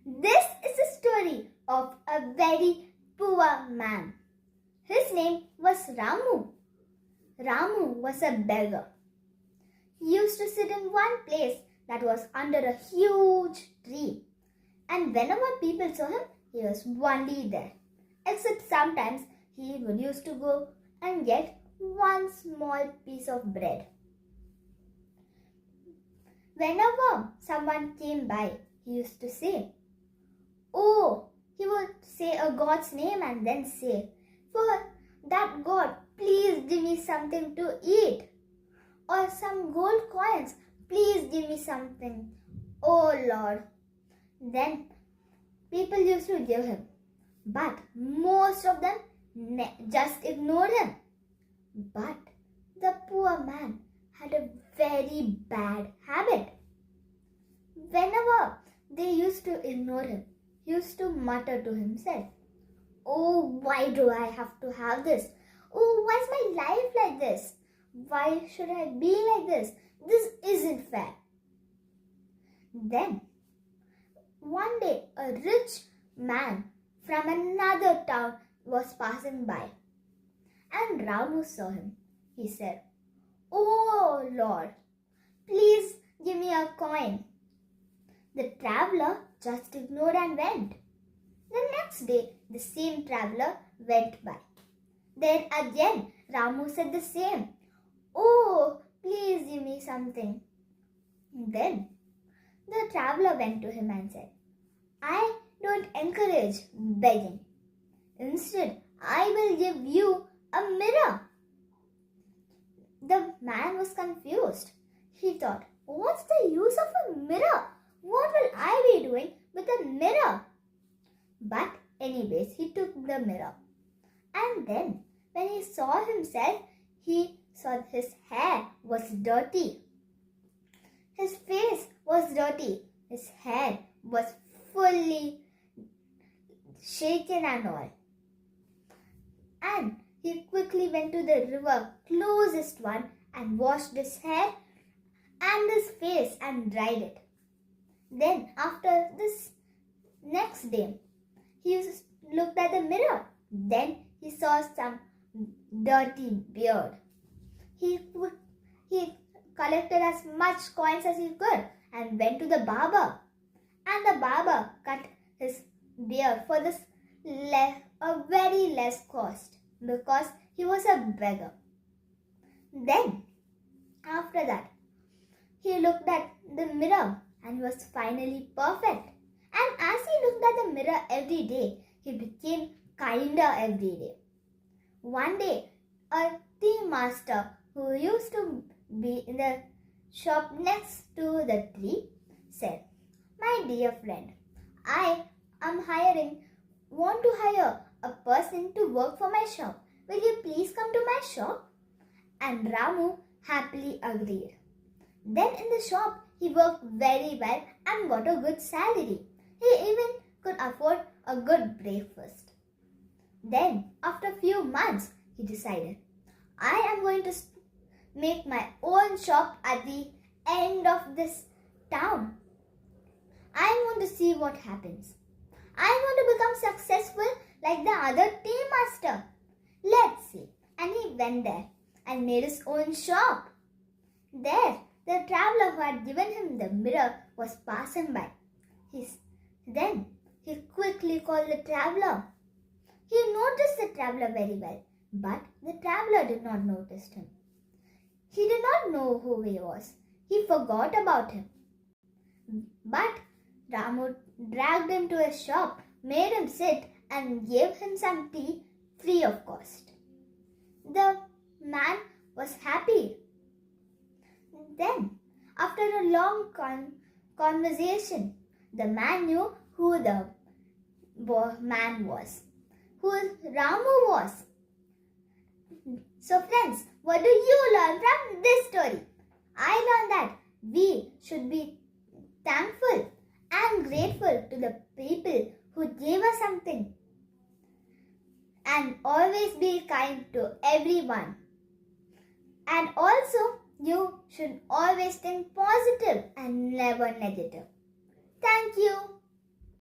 This is a story of a very poor man. His name was Ramu. Ramu was a beggar. He used to sit in one place that was under a huge tree. And whenever people saw him, he was only there. Except sometimes he would used to go and get one small piece of bread. Whenever someone came by, he used to say, "Oh," he would say a god's name and then say, "For that god, please give me something to eat." Or some gold coins, "Please give me something, oh Lord." Then people used to give him. But most of them just ignored him. But the poor man had a very bad habit. Whenever they used to ignore him, he used to mutter to himself, "Oh, why do I have to have this? Oh, why is my life like this? Why should I be like this? This isn't fair." Then, one day, a rich man from another town was passing by. And Ramu saw him. He said, "Oh Lord, please give me a coin." The traveler just ignored and went. The next day, the same traveler went by. Then again, Ramu said the same. "Oh, please give me something." Then the traveler went to him and said, "I don't encourage begging. Instead, I will give you a mirror." The man was confused. He thought, "What's the use of a mirror? What will I be doing with a mirror?" But anyways, he took the mirror. And then when he saw himself, he saw his hair was dirty. His face was dirty. His hair was fully shaken and all. And he quickly went to the river, closest one, and washed his hair and his face and dried it. Then after this next day, he looked at the mirror. Then he saw some dirty beard. He collected as much coins as he could and went to the barber. And the barber cut his beard for a very less cost because he was a beggar. Then after that, he looked at the mirror and was finally perfect. And as he looked at the mirror every day, he became kinder every day. One day, a tea master who used to be in the shop next to the tree said, "My dear friend, I want to hire a person to work for my shop. Will you please come to my shop?" And Ramu happily agreed. Then in the shop, he worked very well and got a good salary. He even could afford a good breakfast. Then, after a few months, he decided, "I am going to make my own shop at the end of this town. I want to see what happens. I want to become successful like the other tea master. Let's see." And he went there and made his own shop. There, the traveler who had given him the mirror was passing by. Then he quickly called the traveler. He noticed the traveler very well, but the traveler did not notice him. He did not know who he was. He forgot about him. But Ramu dragged him to his shop, made him sit and gave him some tea free of cost. The man was happy. Then, after a long conversation, the man knew who the man was, who Ramu was. So friends, what do you learn from this story? I learned that we should be thankful and grateful to the people who gave us something, and always be kind to everyone. And also, you should always think positive and never negative. Thank you.